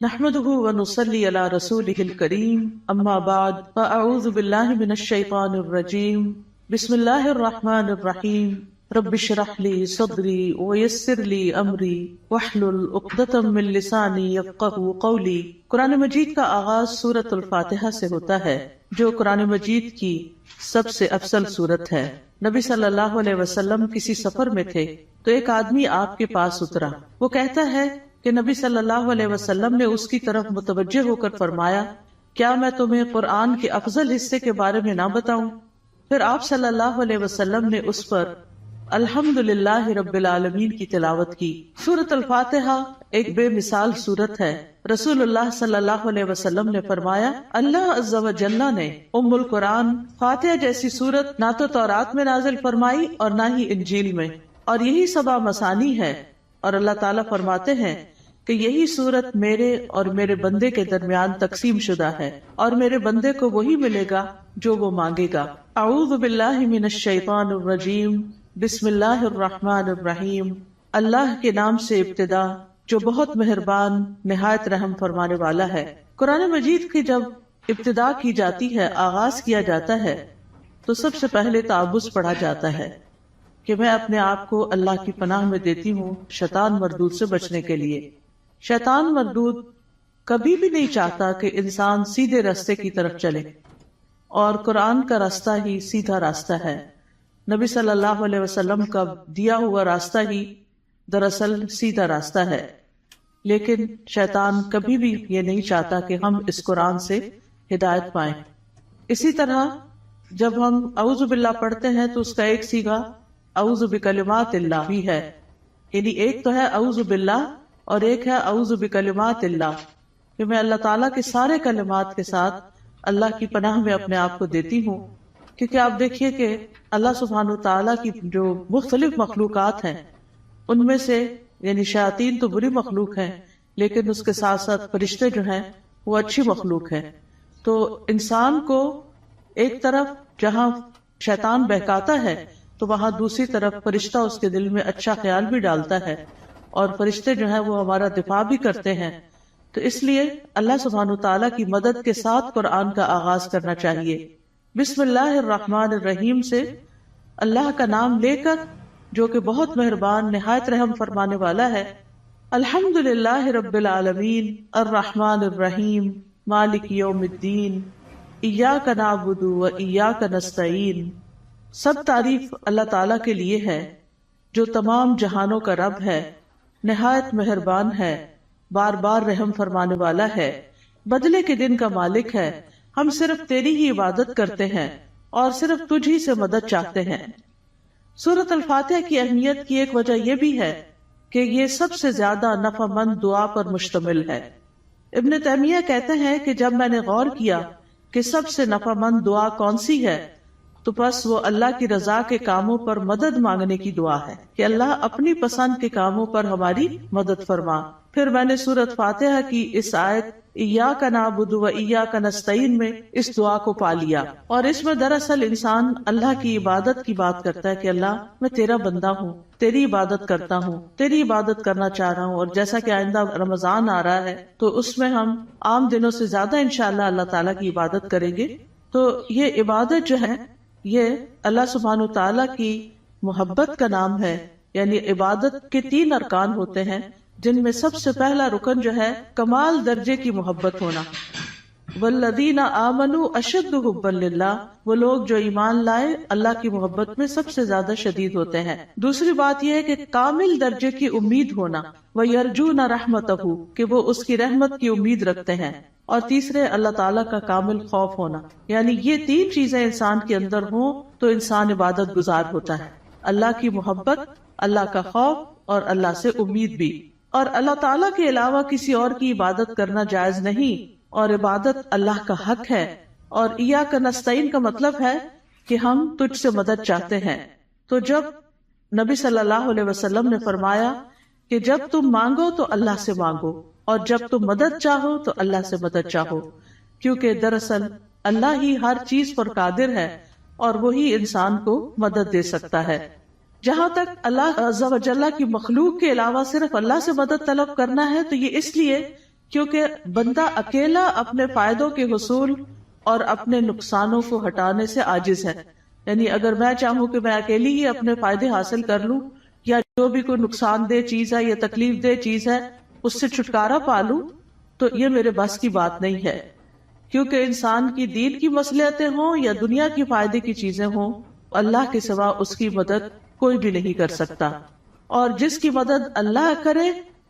نحمده ونصلي على رسوله الكريم اما بعد فاعوذ بالله من الشيطان الرجيم بسم الله الرحمن الرحيم رب اشرح لي صدري ويسر لي امري واحلل عقدة من لساني يفقهوا قولي۔ قرآن مجید کا آغاز سورۃ الفاتحہ سے ہوتا ہے جو قرآن مجید کی سب سے افضل سورت ہے۔ نبی صلی اللہ علیہ وسلم کسی سفر میں تھے تو ایک آدمی آپ کے پاس اترا۔ وہ کہتا ہے کہ نبی صلی اللہ علیہ وسلم نے اس کی طرف متوجہ ہو کر فرمایا، کیا میں تمہیں قرآن کے افضل حصے کے بارے میں نہ بتاؤں؟ پھر آپ صلی اللہ علیہ وسلم نے اس پر الحمدللہ رب العالمین کی تلاوت کی۔ سورۃ الفاتحہ ایک بے مثال سورت ہے۔ رسول اللہ صلی اللہ علیہ وسلم نے فرمایا، اللہ عز و جل نے ام القرآن فاتحہ جیسی سورت نہ تو تورات میں نازل فرمائی اور نہ ہی انجیل میں، اور یہی سبع مثانی ہے۔ اور اللہ تعالیٰ فرماتے ہیں کہ یہی سورت میرے اور میرے بندے کے درمیان تقسیم شدہ ہے، اور میرے بندے کو وہی ملے گا جو وہ مانگے گا۔ اعوذ باللہ من الشیطان الرجیم بسم اللہ الرحمن الرحیم۔ اللہ کے نام سے ابتدا جو بہت مہربان نہایت رحم فرمانے والا ہے۔ قرآن مجید کی جب ابتدا کی جاتی ہے، آغاز کیا جاتا ہے، تو سب سے پہلے تعوذ پڑھا جاتا ہے کہ میں اپنے آپ کو اللہ کی پناہ میں دیتی ہوں شیطان مردود سے بچنے کے لیے۔ شیطان مردود کبھی بھی نہیں چاہتا کہ انسان سیدھے راستے کی طرف چلے، اور قرآن کا راستہ ہی سیدھا راستہ ہے۔ نبی صلی اللہ علیہ وسلم کا دیا ہوا راستہ ہی دراصل سیدھا راستہ ہے، لیکن شیطان کبھی بھی یہ نہیں چاہتا کہ ہم اس قرآن سے ہدایت پائیں۔ اسی طرح جب ہم اعوذ باللہ پڑھتے ہیں تو اس کا ایک صیغہ اعوذ بکلمات اللہ بھی ہے، یعنی ایک تو ہے اعوذ باللہ اور ایک ہے اعوذ بکلمات اللہ، کہ میں اللہ تعالیٰ کے سارے کلمات کے ساتھ اللہ کی پناہ میں اپنے آپ کو دیتی ہوں۔ کیونکہ آپ دیکھیے کہ اللہ سبحانہ وتعالیٰ کی جو مختلف مخلوقات ہیں ان میں سے یعنی شیاطین تو بری مخلوق ہیں، لیکن اس کے ساتھ ساتھ فرشتے جو ہیں وہ اچھی مخلوق ہیں۔ تو انسان کو ایک طرف جہاں شیطان بہکاتا ہے تو وہاں دوسری طرف فرشتہ اس کے دل میں اچھا خیال بھی ڈالتا ہے، اور فرشتے جو ہیں وہ ہمارا دفاع بھی کرتے ہیں۔ تو اس لیے اللہ سبحانہ وتعالیٰ کی مدد کے ساتھ قرآن کا آغاز کرنا چاہیے۔ بسم اللہ الرحمن الرحیم سے اللہ کا نام لے کر جو کہ بہت مہربان نہایت رحم فرمانے والا ہے۔ الحمدللہ رب العالمین الرحمن الرحیم مالک یوم الدین ایاک نعبد و ایاک نستعین۔ سب تعریف اللہ تعالیٰ کے لیے ہے جو تمام جہانوں کا رب ہے، نہایت مہربان ہے، بار بار رحم فرمانے والا ہے، بدلے کے دن کا مالک ہے۔ ہم صرف تیری ہی عبادت کرتے ہیں اور صرف تجھ ہی سے مدد چاہتے ہیں۔ سورۃ الفاتحہ کی اہمیت کی ایک وجہ یہ بھی ہے کہ یہ سب سے زیادہ نفع مند دعا پر مشتمل ہے۔ ابن تیمیہ کہتے ہیں کہ جب میں نے غور کیا کہ سب سے نفع مند دعا کون سی ہے تو بس وہ اللہ کی رضا کے کاموں پر مدد مانگنے کی دعا ہے کہ اللہ اپنی پسند کے کاموں پر ہماری مدد فرما۔ پھر میں نے سورۃ فاتحہ کی اس آیت ایاک نعبد و ایاک نستعین میں اس دعا کو پا لیا، اور اس میں دراصل انسان اللہ کی عبادت کی بات کرتا ہے کہ اللہ میں تیرا بندہ ہوں، تیری عبادت کرتا ہوں، تیری عبادت کرنا چاہ رہا ہوں۔ اور جیسا کہ آئندہ رمضان آ رہا ہے تو اس میں ہم عام دنوں سے زیادہ انشاءاللہ اللہ تعالیٰ کی عبادت کریں گے۔ تو یہ عبادت جو ہے یہ اللہ سبحانہ تعالیٰ کی محبت کا نام ہے، یعنی عبادت کے 3 ارکان ہوتے ہیں، جن میں سب سے پہلا رکن جو ہے کمال درجے کی محبت ہونا۔ والذین آمنوا اشد حبا للہ، وہ لوگ جو ایمان لائے اللہ کی محبت میں سب سے زیادہ شدید ہوتے ہیں۔ دوسری بات یہ ہے کہ کامل درجے کی امید ہونا، وَيَرْجُونَ رَحْمَتَهُ، کہ وہ اس کی رحمت کی امید رکھتے ہیں۔ اور تیسرے اللہ تعالیٰ کا کامل خوف ہونا، یعنی یہ 3 چیزیں انسان کے اندر ہوں تو انسان عبادت گزار ہوتا ہے۔ اللہ کی محبت، اللہ کا خوف اور اللہ سے امید بھی۔ اور اللہ تعالیٰ کے علاوہ کسی اور کی عبادت کرنا جائز نہیں، اور عبادت اللہ کا حق ہے۔ اور ایاک نستعین کا مطلب ہے کہ ہم تجھ سے مدد چاہتے ہیں۔ تو جب نبی صلی اللہ علیہ وسلم نے فرمایا کہ جب تم مانگو تو اللہ سے مانگو، اور جب تم مدد چاہو تو اللہ سے مدد چاہو، کیونکہ دراصل اللہ ہی ہر چیز پر قادر ہے اور وہی انسان کو مدد دے سکتا ہے۔ جہاں تک اللہ عز و جل کی مخلوق کے علاوہ صرف اللہ سے مدد طلب کرنا ہے تو یہ اس لیے کیونکہ بندہ اکیلا اپنے فائدوں کے حصول اور اپنے نقصانوں کو ہٹانے سے عاجز ہے. یعنی اگر میں چاہوں کہ میں اکیلی ہی اپنے فائدے حاصل کر لوں یا جو بھی کوئی نقصان دہ چیز ہے یا تکلیف دہ چیز ہے اس سے چھٹکارا پا لوں تو یہ میرے بس کی بات نہیں ہے. کیونکہ انسان کی دین کی مصلحتیں ہوں یا دنیا کی فائدے کی چیزیں ہوں، اللہ کے سوا اس کی مدد کوئی بھی نہیں کر سکتا، اور جس کی مدد اللہ کرے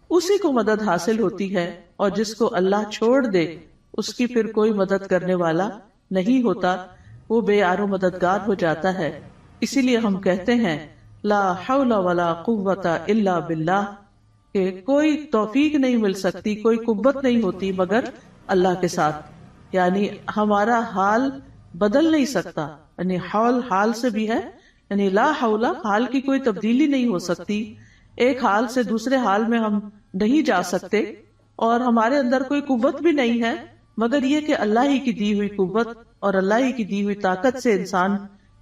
اسی کو مدد حاصل ہوتی ہے، اور جس کو اللہ چھوڑ دے اس کی پھر کوئی مدد کرنے والا نہیں ہوتا، وہ بے یار و مددگار ہو جاتا ہے. اسی لیے ہم کہتے ہیں لا حول ولا قوت الا باللہ، کہ کوئی توفیق نہیں مل سکتی، کوئی قوت نہیں ہوتی مگر اللہ کے ساتھ. یعنی ہمارا حال بدل نہیں سکتا، یعنی حول حال سے بھی ہے، یعنی لا حول حال کی کوئی تبدیلی نہیں ہو سکتی، ایک حال سے دوسرے حال میں ہم نہیں جا سکتے، اور ہمارے اندر کوئی قوت بھی نہیں ہے مگر یہ کہ اللہ ہی کی دی ہوئی قوت اور اللہ ہی کی دی ہوئی طاقت سے انسان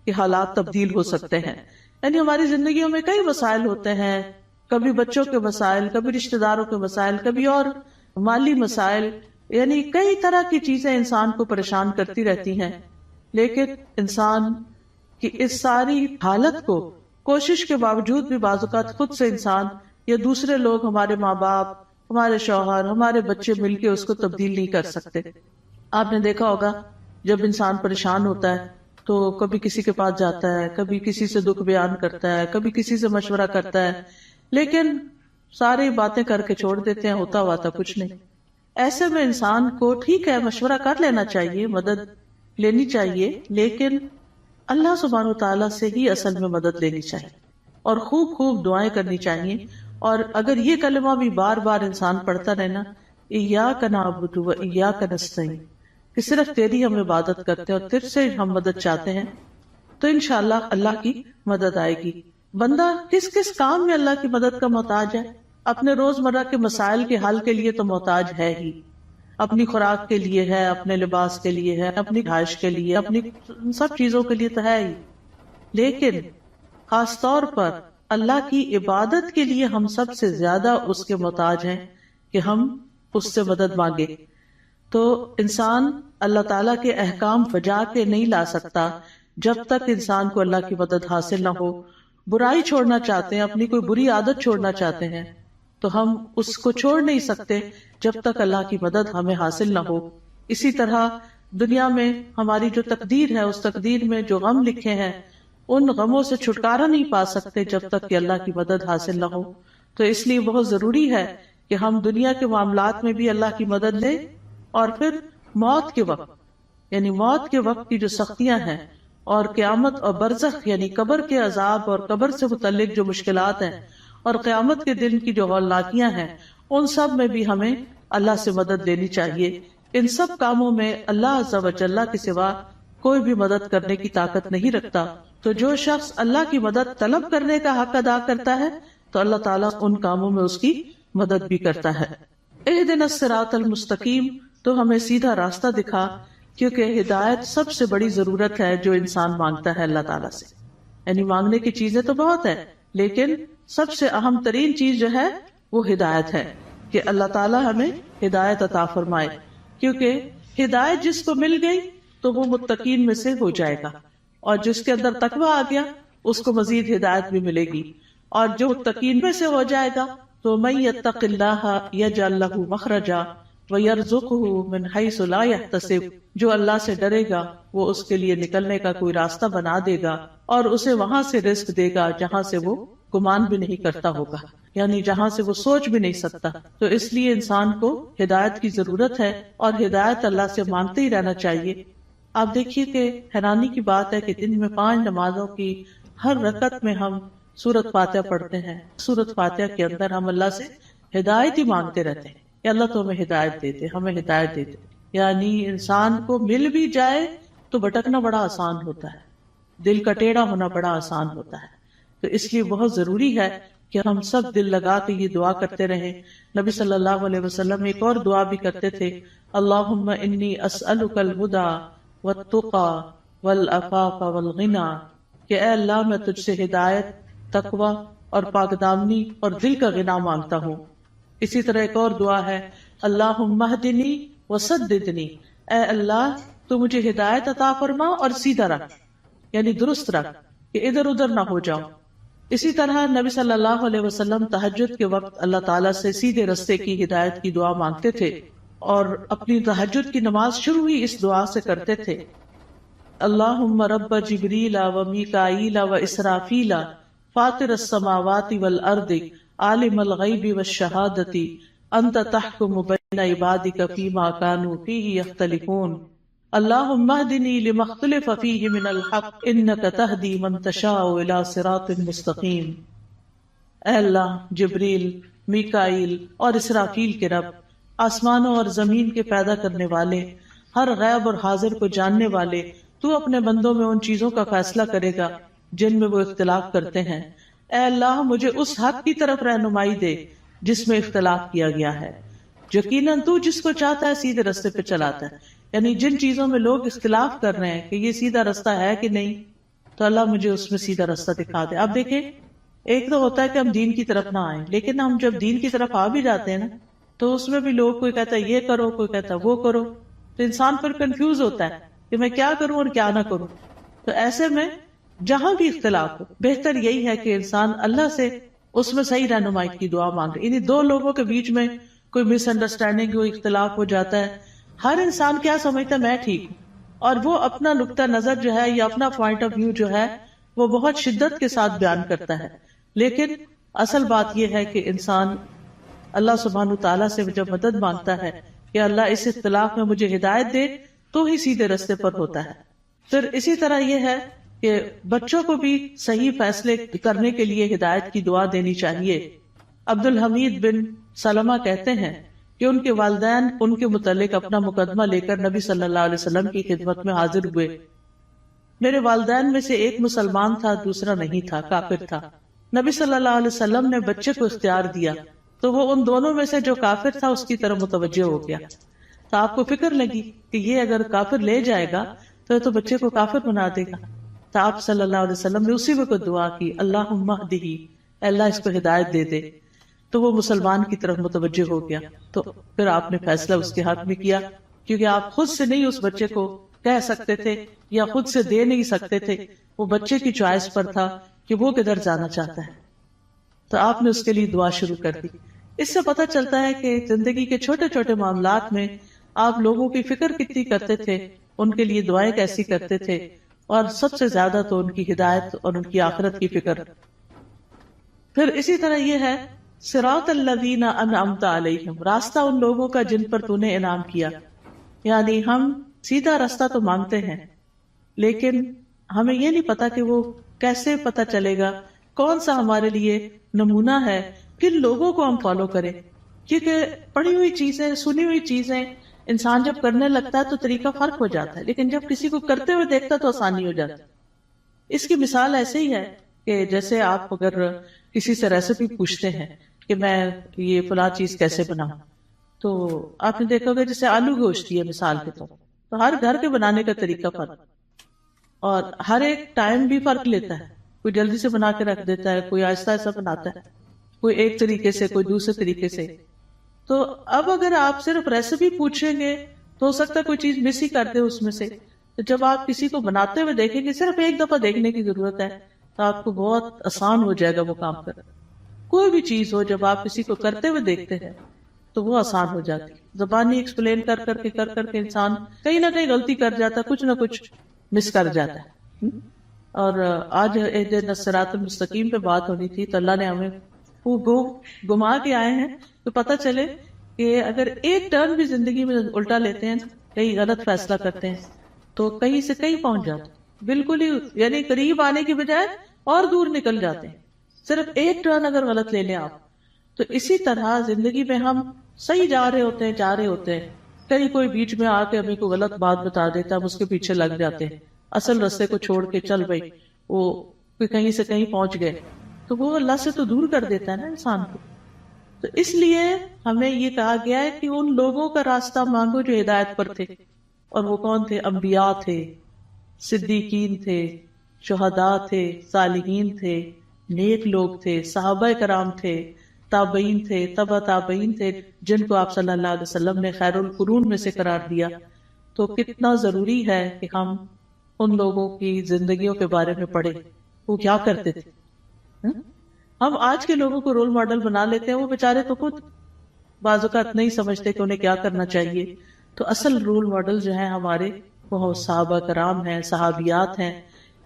کے حالات تبدیل ہو سکتے ہیں. یعنی ہماری زندگیوں میں کئی مسائل ہوتے ہیں، کبھی بچوں کے مسائل، کبھی رشتہ داروں کے مسائل، کبھی اور مالی مسائل، یعنی کئی طرح کی چیزیں انسان کو پریشان کرتی رہتی ہیں. لیکن انسان کی اس ساری حالت کو کوشش کے باوجود بھی بعض اوقات خود سے انسان یا دوسرے لوگ، ہمارے ماں باپ، ہمارے شوہر، ہمارے بچے مل کے اس کو تبدیل نہیں کر سکتے. آپ نے دیکھا ہوگا جب انسان پریشان ہوتا ہے تو کبھی کسی کے پاس جاتا ہے، کبھی کسی سے دکھ بیان کرتا ہے، کبھی کسی سے مشورہ کرتا ہے، لیکن ساری باتیں کر کے چھوڑ دیتے ہیں، ہوتا ہوا تھا کچھ نہیں. ایسے میں انسان کو ٹھیک ہے مشورہ کر لینا چاہیے، مدد لینی چاہیے، لیکن اللہ سبحانہ و تعالیٰ سے ہی اصل میں مدد لینی چاہیے اور خوب خوب دعائیں کرنی چاہیے. اور اگر یہ کلمہ بھی بار بار انسان پڑھتا رہنا، ایاک نعبد و ایاک نستعین، کہ صرف تیری ہم عبادت کرتے ہیں اور تجھ سے ہم مدد چاہتے ہیں، تو انشاءاللہ اللہ کی مدد آئے گی. بندہ کس کس کام میں اللہ کی مدد کا محتاج ہے؟ اپنے روزمرہ کے مسائل کے حل کے لیے تو محتاج ہے ہی، اپنی خوراک کے لیے ہے، اپنے لباس کے لیے ہے، اپنی رہائش کے لیے، اپنی سب چیزوں کے لیے تو ہے ہی. لیکن خاص طور پر اللہ کی عبادت کے لیے ہم سب سے زیادہ اس کے محتاج ہیں کہ ہم اس سے مدد مانگے. تو انسان اللہ تعالیٰ کے احکام بجا کے نہیں لا سکتا جب تک انسان کو اللہ کی مدد حاصل نہ ہو. برائی چھوڑنا چاہتے ہیں، اپنی کوئی بری عادت چھوڑنا چاہتے ہیں، تو ہم اس کو چھوڑ نہیں سکتے جب تک اللہ کی مدد ہمیں حاصل نہ ہو. اسی طرح دنیا میں ہماری جو تقدیر ہے، اس تقدیر میں جو غم لکھے ہیں، ان غموں سے چھٹکارا نہیں پا سکتے جب تک کہ اللہ کی مدد حاصل نہ ہو. تو اس لیے بہت ضروری ہے کہ ہم دنیا کے معاملات میں بھی اللہ کی مدد لیں، اور پھر موت کے وقت، یعنی موت کے وقت کی جو سختیاں ہیں، اور قیامت اور برزخ یعنی قبر کے عذاب اور قبر سے متعلق جو مشکلات ہیں، اور قیامت کے دن کی جو ہولناکیاں ہیں، ان سب میں بھی ہمیں اللہ سے مدد لینی چاہیے. ان سب کاموں میں اللہ عز و جل کے سوا کوئی بھی مدد کرنے کی طاقت نہیں رکھتا. تو جو شخص اللہ کی مدد طلب کرنے کا حق ادا کرتا ہے تو اللہ تعالیٰ ان کاموں میں اس کی مدد بھی کرتا ہے. اہدنا الصراط المستقیم، تو ہمیں سیدھا راستہ دکھا، کیونکہ ہدایت سب سے بڑی ضرورت ہے جو انسان مانگتا ہے اللہ تعالیٰ سے. یعنی مانگنے کی چیزیں تو بہت ہے، لیکن سب سے اہم ترین چیز جو ہے وہ ہدایت ہے، کہ اللہ تعالیٰ ہمیں ہدایت عطا فرمائے. کیونکہ ہدایت جس کو مل گئی تو وہ متقین میں سے ہو جائے گا، اور جس کے اندر تقویٰ آ گیا اس کو مزید ہدایت بھی ملے گی. اور جو متقین میں سے ہو جائے گا تو من یتق اللہ یجعل لہ مخرجا وَيَرْزُقُهُ مِنْ حَيْثُ لَا يَحْتَسِبُ، جو اللہ سے ڈرے گا وہ اس کے لیے نکلنے کا کوئی راستہ بنا دے گا، اور اسے وہاں سے رزق دے گا جہاں سے وہ گمان بھی نہیں کرتا ہوگا، یعنی جہاں سے وہ سوچ بھی نہیں سکتا. تو اس لیے انسان کو ہدایت کی ضرورت ہے، اور ہدایت اللہ سے مانگتے ہی رہنا چاہیے. آپ دیکھیے کہ حیرانی کی بات ہے کہ دن میں 5 نمازوں کی ہر رکعت میں ہم سورۃ فاتحہ پڑھتے ہیں. سورۃ فاتحہ کے اندر ہم اللہ سے ہدایت ہی مانگتے رہتے ہیں کہ اللہ تو ہمیں ہدایت دے دے، ہمیں ہدایت دے دے. یعنی انسان کو مل بھی جائے تو بھٹکنا بڑا آسان ہوتا ہے، دل کا ٹیڑھا ہونا بڑا آسان ہوتا ہے. تو اس لیے بہت ضروری ہے کہ ہم سب دل لگا کے یہ دعا کرتے رہیں. نبی صلی اللہ علیہ وسلم ایک اور دعا بھی کرتے تھے، اللہم انی اسألک الہدی والتقی والعفاف والغنی، کہ اے اللہ میں تجھ سے ہدایت، تقوی اور پاک دامنی اور دل کا غنا مانگتا ہوں. اسی طرح ایک اور دعا ہے، اللہم اہدنی وسددنی، اے اللہ تو مجھے ہدایت عطا فرما اور سیدھا رکھ، یعنی درست رکھ کہ ادھر ادھر نہ ہو جاؤں۔ اسی طرح نبی صلی اللہ علیہ وسلم تہجد کے وقت اللہ تعالیٰ سے سیدھے رستے کی ہدایت کی دعا مانگتے تھے، اور اپنی تہجد کی نماز شروع ہی اس دعا سے کرتے تھے، اللہم رب جبریل و میکائیل و اسرافیل فاطر السماوات والارض عالم الغیب والشہادۃ انت تحکم بین عبادک فیما کانوا فیہ یختلفون اللہم اہدنی لما اختلف فیہ من الحق انک تہدی من تشاء الی صراط مستقیم۔ اے اللہ، جبریل، میکائیل اور اسرافیل کے رب، آسمانوں اور زمین کے پیدا کرنے والے، ہر غیب اور حاضر کو جاننے والے، تو اپنے بندوں میں ان چیزوں کا فیصلہ کرے گا جن میں وہ اختلاف کرتے ہیں۔ اے اللہ، مجھے اس حق کی طرف رہنمائی دے جس میں اختلاف کیا گیا ہے۔ یقیناً تو جس کو چاہتا ہے سیدھے رستے پہ چلاتا ہے، یعنی جن چیزوں میں لوگ اختلاف کر رہے ہیں کہ یہ سیدھا رستہ ہے کہ نہیں، تو اللہ مجھے اس میں سیدھا رستہ دکھا دے۔ اب دیکھیں، ایک تو ہوتا ہے کہ ہم دین کی طرف نہ آئیں، لیکن ہم جب دین کی طرف آ بھی جاتے ہیں نا، تو اس میں بھی لوگ، کوئی کہتا ہے یہ کرو، کوئی کہتا ہے وہ کرو، تو انسان پھر کنفیوز ہوتا ہے کہ میں کیا کروں اور کیا نہ کروں۔ تو ایسے میں جہاں بھی اختلاف ہو، بہتر یہی ہے کہ انسان اللہ سے اس میں صحیح رہنمائی کی دعا مانگے۔ یعنی دو لوگوں کے بیچ میں کوئی مس انڈرسٹینڈنگ، کوئی اختلاف ہو جاتا ہے، ہر انسان کیا سمجھتا ہے میں ٹھیک ہوں، اور وہ اپنا نقطہ نظر جو ہے یا اپنا پوائنٹ آف ویو جو ہے وہ بہت شدت کے ساتھ بیان کرتا ہے، لیکن اصل بات یہ ہے کہ انسان اللہ سبحانہ تعالیٰ سے جب مدد مانگتا ہے کہ اللہ اس اختلاف میں مجھے ہدایت دے، تو ہی سیدھے رستے پر ہوتا ہے۔ پھر اسی طرح یہ ہے کہ بچوں کو بھی صحیح فیصلے کرنے کے لیے ہدایت کی دعا دینی چاہیے۔ عبد الحمید بن سلمہ کہتے ہیں کہ ان کے والدین ان کے متعلق اپنا مقدمہ لے کر نبی صلی اللہ علیہ وسلم کی خدمت میں حاضر ہوئے۔ میرے والدین میں سے ایک مسلمان تھا، دوسرا نہیں تھا، کافر تھا۔ نبی صلی اللہ علیہ وسلم نے بچے کو اختیار دیا تو وہ ان دونوں میں سے جو کافر تھا اس کی طرف متوجہ ہو گیا۔ تو آپ کو فکر لگی کہ یہ اگر کافر لے جائے گا تو بچے کو کافر بنا دے گا۔ تو آپ صلی اللہ علیہ وسلم نے اسی وقت دعا کی، اللہم اہدہ، اللہ اس کو ہدایت دے دے۔ تو وہ مسلمان کی طرف متوجہ ہو گیا۔ تو پھر آپ نے فیصلہ اس کے حق میں کیا، کیونکہ آپ خود سے نہیں اس بچے کو کہہ سکتے تھے یا خود سے دے نہیں سکتے تھے، وہ بچے کی چوائس پر تھا کہ وہ کدھر جانا چاہتا ہے۔ تو آپ نے اس کے لیے دعا شروع کر دی۔ اس سے پتہ چلتا ہے کہ زندگی کے چھوٹے چھوٹے معاملات میں آپ لوگوں کی فکر کتنی کرتے تھے، ان کے لیے دعائیں کیسی کرتے تھے، اور سب سے زیادہ تو ان کی ہدایت اور ان کی آخرت کی فکر۔ پھر اسی طرح یہ ہے صراط الذین انعمت علیہم، راستہ ان لوگوں کا جن پر تو نے انعام کیا۔ یعنی ہم سیدھا راستہ تو مانگتے ہیں، لیکن ہمیں یہ نہیں پتا کہ وہ کیسے پتا چلے گا، کون سا ہمارے لیے نمونہ ہے، کن لوگوں کو ہم فالو کریں۔ کیونکہ پڑھی ہوئی چیزیں، سنی ہوئی چیزیں انسان جب کرنے لگتا ہے تو طریقہ فرق ہو جاتا ہے، لیکن جب کسی کو کرتے ہوئے دیکھتا تو آسانی ہو جاتی ہے۔ اس کی مثال ایسے ہی ہے کہ جیسے آپ اگر کسی سے ریسیپی پوچھتے ہیں کہ میں یہ فلاں چیز کیسے بناؤں، تو آپ نے دیکھا ہوگا جیسے آلو گوشت ہے مثال کے طور، تو ہر گھر کے بنانے کا طریقہ فرق، اور ہر ایک ٹائم بھی فرق لیتا ہے۔ کوئی جلدی سے بنا کے رکھ دیتا ہے، کوئی آہستہ آہستہ بناتا ہے، کوئی ایک طریقے سے، کوئی دوسرے طریقے سے۔ تو اب اگر آپ صرف ریسیپی پوچھیں گے تو ہو سکتا ہے کوئی چیز مس ہی کر دے اس میں سے۔ تو جب آپ کسی کو بناتے ہوئے دیکھیں گے، صرف ایک دفعہ دیکھنے کی ضرورت ہے، تو آپ کو بہت آسان ہو جائے گا وہ کام کرنا۔ کوئی بھی چیز ہو جب آپ کسی کو کرتے ہوئے دیکھتے ہیں تو وہ آسان ہو جاتی۔ زبانی ایکسپلین کر کر کے انسان کہیں نہ کہیں غلطی کر جاتا ہے، کچھ نہ کچھ مس کر جاتا ہے۔ اور آج اہدنا الصراط المستقیم پہ بات ہونی تھی، تو اللہ نے ہمیں وہ گما کے آئے ہیں تو پتہ چلے کہ اگر ایک ٹرن بھی زندگی میں الٹا لیتے ہیں، کہیں غلط فیصلہ کرتے ہیں، تو کہیں سے کہیں پہنچ جاتے ہیں، بالکل ہی یعنی قریب آنے کی بجائے اور دور نکل جاتے ہیں، صرف ایک ٹرن اگر غلط لے لیں آپ۔ تو اسی طرح زندگی میں ہم صحیح جا رہے ہوتے ہیں، کہیں کوئی بیچ میں آ کے ہمیں کوئی غلط بات بتا دیتا ہے، ہم اس کے پیچھے لگ جاتے ہیں، اصل رستے کو چھوڑ کے چل بھائی وہ کہیں سے کہیں پہنچ گئے، تو وہ اللہ سے تو دور کر دیتا ہے نا انسان کو۔ تو اس لیے ہمیں یہ کہا گیا ہے کہ ان لوگوں کا راستہ مانگو جو ہدایت پر تھے، اور وہ کون تھے؟ انبیاء تھے، صدیقین تھے، شہداء تھے، صالحین تھے، نیک لوگ تھے، صحابہ کرام تھے، تابعین تھے، تبع تابعین تھے، جن کو آپ صلی اللہ علیہ وسلم نے خیر القرون میں سے قرار دیا. تو کتنا ضروری ہے کہ ہم ان لوگوں کی زندگیوں کے بارے میں پڑھیں، وہ کیا کرتے تھے. ہم آج کے لوگوں کو رول ماڈل بنا لیتے ہیں، وہ بیچارے تو خود بعض اوقات نہیں سمجھتے کہ انہیں کیا کرنا چاہیے. تو اصل رول ماڈل جو ہیں ہمارے وہ صحابہ کرام ہیں، صحابیات ہیں،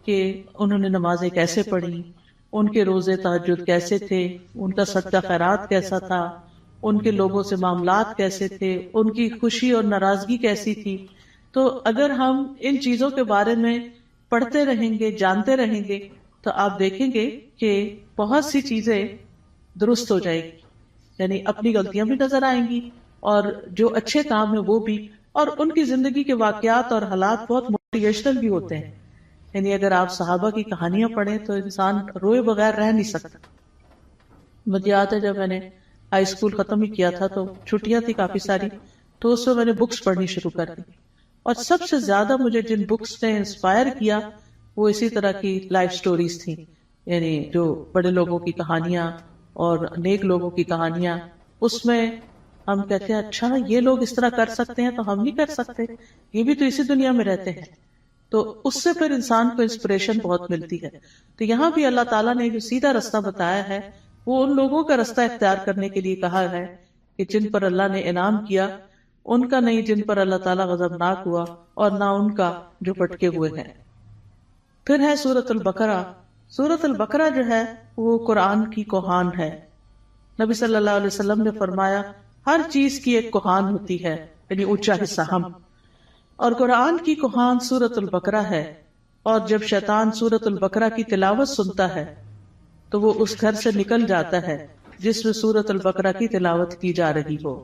کہ انہوں نے نمازیں کیسے پڑھی، ان کے روزے تہجد کیسے تھے، ان کا صدقہ خیرات کیسا تھا، ان کے لوگوں سے معاملات کیسے تھے، ان کی خوشی اور ناراضگی کیسی تھی. تو اگر ہم ان چیزوں کے بارے میں پڑھتے رہیں گے، جانتے رہیں گے، تو آپ دیکھیں گے کہ بہت سی چیزیں درست ہو جائیں گی. یعنی اپنی غلطیاں بھی نظر آئیں گی اور جو اچھے کام ہیں وہ بھی، اور ان کی زندگی کے واقعات اور حالات بہت موٹیویشنل بھی ہوتے ہیں. یعنی اگر آپ صحابہ کی کہانیاں پڑھیں تو انسان روئے بغیر رہ نہیں سکتا. مجھے یاد ہے جب میں نے ہائی اسکول ختم ہی کیا تھا تو چھٹیاں تھی کافی ساری، تو اس میں میں نے بکس پڑھنی شروع کر دی، اور سب سے زیادہ مجھے جن بکس نے انسپائر کیا وہ اسی طرح کی لائف سٹوریز تھیں. یعنی جو بڑے لوگوں کی کہانیاں اور نیک لوگوں کی کہانیاں. اس میں ہم کہتے ہیں اچھا یہ لوگ اس طرح کر سکتے ہیں تو ہم نہیں کر سکتے، یہ بھی تو اسی دنیا میں رہتے ہیں. تو اس سے پھر انسان کو انسپریشن بہت ملتی ہے. تو یہاں بھی اللہ تعالیٰ نے جو سیدھا رستہ بتایا ہے وہ ان لوگوں کا رستہ اختیار کرنے کے لیے کہا ہے کہ جن پر اللہ نے انعام کیا، ان کا نہیں جن پر اللہ تعالیٰ غضبناک ہوا، اور نہ ان کا جو بھٹکے ہوئے ہیں. پھر ہے سورۃ البقرہ. سورۃ البقرہ جو ہے وہ قرآن کی کوہان ہے. نبی صلی اللہ علیہ وسلم نے فرمایا ہر چیز کی ایک کوہان ہوتی ہے، یعنی اونچا حصہ ہم، اور قرآن کی کوہان سورۃ البقرہ ہے. اور جب شیطان سورۃ البقرہ کی تلاوت سنتا ہے تو وہ اس گھر سے نکل جاتا ہے جس میں سورۃ البقرہ کی تلاوت کی جا رہی ہو.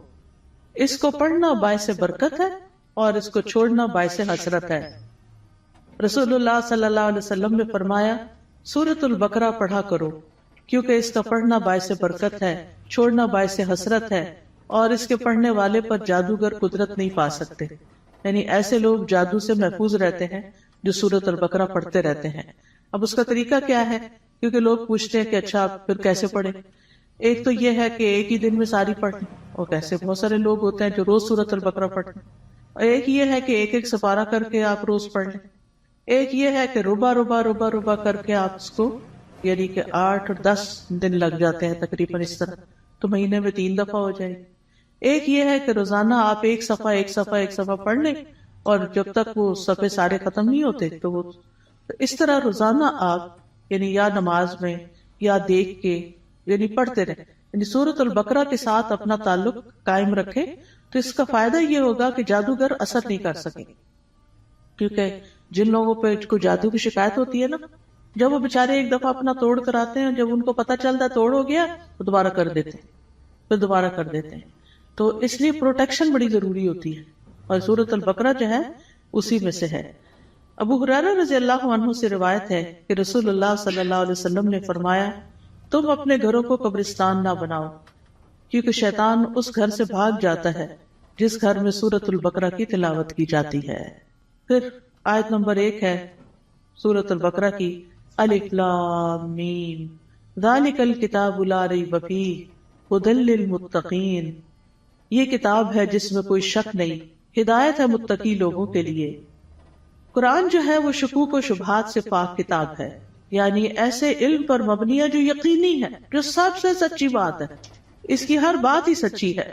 اس کو پڑھنا باعث برکت ہے اور اس کو چھوڑنا باعث حسرت ہے. رسول اللہ صلی اللہ علیہ وسلم نے فرمایا سورۃ البقرہ پڑھا کرو، کیونکہ اس کا پڑھنا باعث برکت ہے، چھوڑنا باعث حسرت ہے، اور اس کے پڑھنے والے پر جادوگر قدرت نہیں پا سکتے. یعنی ایسے لوگ جادو سے محفوظ رہتے ہیں جو سورۃ البقرہ پڑھتے رہتے ہیں. اب اس کا طریقہ کیا ہے؟ کیونکہ لوگ پوچھتے ہیں کہ اچھا پھر کیسے پڑھیں. ایک تو یہ ہے کہ ایک ہی دن میں ساری پڑھ لیں، اور کیسے بہت سارے لوگ ہوتے ہیں جو روز سورۃ البقرہ پڑھتے ہیں. اور ایک یہ ہے کہ ایک ایک سپارہ کر کے آپ روز پڑھ لیں. ایک یہ ہے کہ ربع ربع ربع ربع کر کے آپ اس کو، یعنی کہ 8 اور 10 دن لگ جاتے ہیں تقریباً اس طرح، تو مہینے میں 3 دفعہ ہو جائے گی. ایک یہ ہے کہ روزانہ آپ ایک صفحہ پڑھ لیں، اور جب تک وہ صفحے سارے ختم نہیں ہوتے تو اس طرح روزانہ آپ یعنی یا نماز میں یا دیکھ کے یعنی پڑھتے رہیں. یعنی سورۃ البقرہ کے ساتھ اپنا تعلق قائم رکھیں تو اس کا فائدہ یہ ہوگا کہ جادوگر اثر نہیں کر سکیں. کیونکہ جن لوگوں پہ کوئی جادو کی شکایت ہوتی ہے نا، جب وہ بےچارے ایک دفعہ اپنا توڑ کر آتے ہیں، جب ان کو پتہ چلتا ہے توڑ ہو گیا تو دوبارہ کر دیتے ہیں، پھر دوبارہ کر دیتے ہیں. تو اس لیے پروٹیکشن بڑی ضروری ہوتی ہے، اور سورۃ البقرہ جو ہے اسی میں سے ہے. ابو ہریرہ رضی اللہ عنہ سے روایت ہے کہ رسول اللہ صلی اللہ علیہ وسلم نے فرمایا تم اپنے گھروں کو قبرستان نہ بناؤ، کیونکہ شیطان اس گھر سے بھاگ جاتا ہے جس گھر میں سورۃ البقرہ کی تلاوت کی جاتی ہے. پھر آیت نمبر 1 ہے سورۃ البقرہ کی، الف لام میم ذالک الکتاب لا ریب فیہ ھدی للمتقین. یہ کتاب ہے جس میں کوئی شک نہیں، ہدایت ہے متقی لوگوں کے لیے. قرآن جو ہے وہ شکوک و شبہات سے پاک کتاب ہے، یعنی ایسے علم پر مبنی ہے جو یقینی ہے، جو سب سے سچی بات ہے، اس کی ہر بات ہی سچی ہے.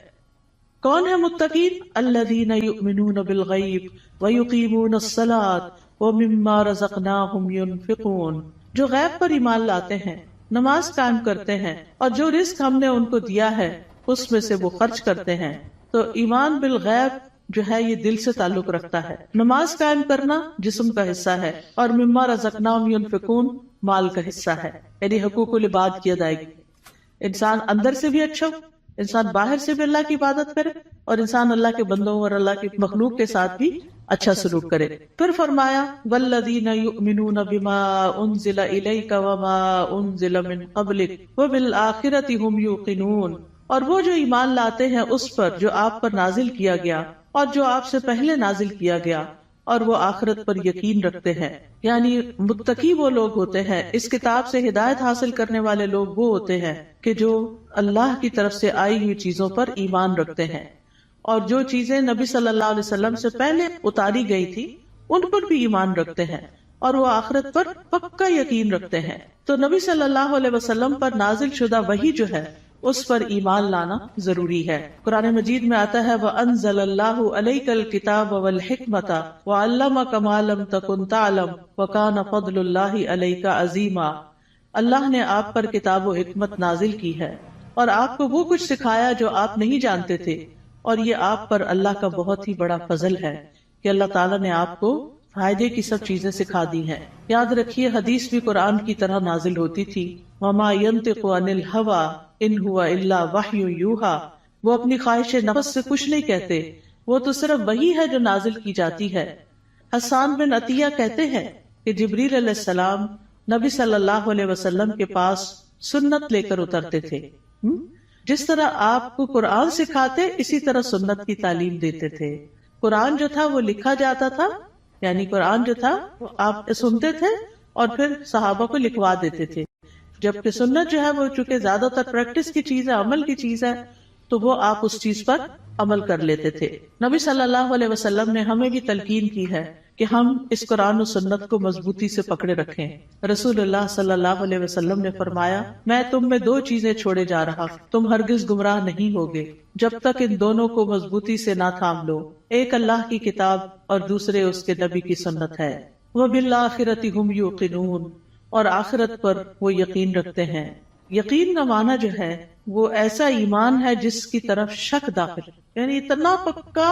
کون ہے متقین؟ الذین یؤمنون بالغیب ویقیمون الصلاۃ ومما رزقناہم ینفقون. جو غیب پر ایمان لاتے ہیں، نماز قائم کرتے ہیں، اور جو رزق ہم نے ان کو دیا ہے اس میں سے وہ خرچ کرتے ہیں. تو ایمان بالغیب جو ہے یہ دل سے تعلق رکھتا ہے، نماز قائم کرنا جسم کا حصہ ہے، اور مما رزقناہم ینفقون مال کا حصہ ہے، یعنی حقوق العباد کی ادائیگی. انسان اندر سے بھی اچھا، انسان باہر سے بھی اللہ کی عبادت کرے، اور انسان اللہ کے بندوں اور اللہ کی مخلوق کے ساتھ بھی اچھا سلوک کرے. پھر فرمایا والذین یؤمنون بما انزل الیک وما انزل من قبلک وبالآخرۃ ھم یوقنون. اور وہ جو ایمان لاتے ہیں اس پر جو آپ پر نازل کیا گیا اور جو آپ سے پہلے نازل کیا گیا، اور وہ آخرت پر یقین رکھتے ہیں. یعنی متقی وہ لوگ ہوتے ہیں، اس کتاب سے ہدایت حاصل کرنے والے لوگ وہ ہوتے ہیں کہ جو اللہ کی طرف سے آئی ہوئی چیزوں پر ایمان رکھتے ہیں، اور جو چیزیں نبی صلی اللہ علیہ وسلم سے پہلے اتاری گئی تھی ان پر بھی ایمان رکھتے ہیں، اور وہ آخرت پر پکا یقین رکھتے ہیں. تو نبی صلی اللہ علیہ وسلم پر نازل شدہ وحی جو ہے اس پر ایمان لانا ضروری ہے. قرآن مجید میں آتا ہے وَأَنزَلَ اللَّهُ عَلَيْكَ الْكِتَابَ وَالْحِكْمَةَ وَعَلَّمَكَ مَا لَمْ تَكُنْ تَعْلَمْ وَكَانَ فَضْلُ اللَّهِ عَلَيْكَ عَظِيمًا. اللہ نے آپ پر کتاب و حکمت نازل کی ہے اور آپ کو وہ کچھ سکھایا جو آپ نہیں جانتے تھے، اور یہ آپ پر اللہ کا بہت ہی بڑا فضل ہے کہ اللہ تعالیٰ نے آپ کو فائدے کی سب چیزیں سکھا دی ہیں. یاد رکھیے حدیث بھی قرآن کی طرح نازل ہوتی تھی. وَمَا يَنطِقُ عَنِ الْهَوَىٰ إِنْ هُوَ إِلَّا وَحْيٌ يُوحَىٰ. وہ اپنی خواہش نفس سے کچھ نہیں کہتے، وہ تو صرف وہی ہے جو نازل کی جاتی ہے. حسان بن عطیہ کہتے ہیں کہ جبریل علیہ السلام نبی صلی اللہ علیہ وسلم کے پاس سنت لے کر اترتے تھے. جس طرح آپ کو قرآن سکھاتے اسی طرح سنت کی تعلیم دیتے تھے. قرآن جو تھا وہ لکھا جاتا تھا، یعنی قرآن جو تھا وہ آپ سنتے تھے اور پھر صحابہ کو لکھوا دیتے تھے. جبکہ سنت جو ہے وہ چونکہ زیادہ تر پریکٹس کی چیز ہے، عمل کی چیز ہے، تو وہ آپ اس چیز پر عمل کر لیتے تھے. نبی صلی اللہ علیہ وسلم نے ہمیں بھی تلقین کی ہے کہ ہم اس قرآن و سنت کو مضبوطی سے پکڑے رکھیں. رسول اللہ صلی اللہ علیہ وسلم نے فرمایا میں تم میں دو چیزیں چھوڑے جا رہا، تم ہرگز گمراہ نہیں ہوگے جب تک ان دونوں کو مضبوطی سے نہ تھام لو. ایک اللہ کی کتاب اور دوسرے اس کے نبی کی سنت ہے. وَبِالْآخِرَةِ هُمْ يُوقِنُونَ. اور آخرت پر وہ یقین رکھتے ہیں. یقین کا معنی جو ہے وہ ایسا ایمان ہے جس کی طرف شک داخل، یعنی اتنا پکا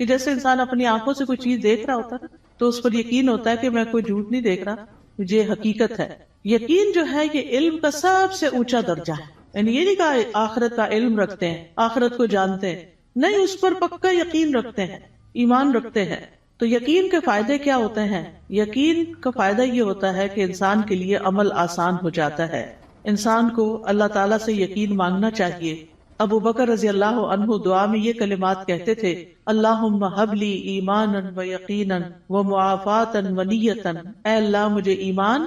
کہ جیسے انسان اپنی آنکھوں سے کوئی چیز دیکھ رہا ہوتا ہے تو اس پر یقین ہوتا ہے کہ میں کوئی جھوٹ نہیں دیکھ رہا، یہ حقیقت ہے. یقین جو ہے یہ علم کا سب سے اونچا درجہ ہے. یعنی یہ نہیں کہا آخرت کا علم رکھتے ہیں، آخرت کو جانتے ہیں، نہیں، اس پر پکا یقین رکھتے ہیں، ایمان رکھتے ہیں. تو یقین کے فائدے کیا ہوتے ہیں؟ یقین کا فائدہ یہ ہوتا ہے کہ انسان کے لیے عمل آسان ہو جاتا ہے. انسان کو اللہ تعالیٰ سے یقین مانگنا چاہیے. ابو بکر رضی اللہ عنہ دعا میں یہ کلمات کہتے تھے اللہم ہب لی ایمانا و یقینا و معافاتا و نیتا. اے اللہ مجھے ایمان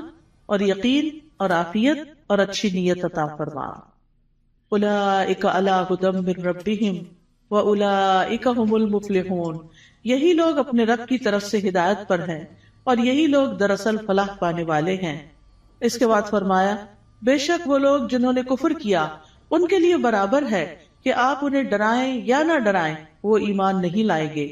اور یقین اور عافیت اور اچھی نیت عطا فرما. اولئک علی ھدی من ربہم واولئک ھم المفلحون. یہی لوگ اپنے رب کی طرف سے ہدایت پر ہیں اور یہی لوگ دراصل فلاح پانے والے ہیں. اس کے بعد فرمایا بے شک وہ لوگ جنہوں نے کفر کیا ان کے لیے برابر ہے کہ آپ انہیں ڈرائیں یا نہ ڈرائیں، وہ ایمان نہیں لائیں گے.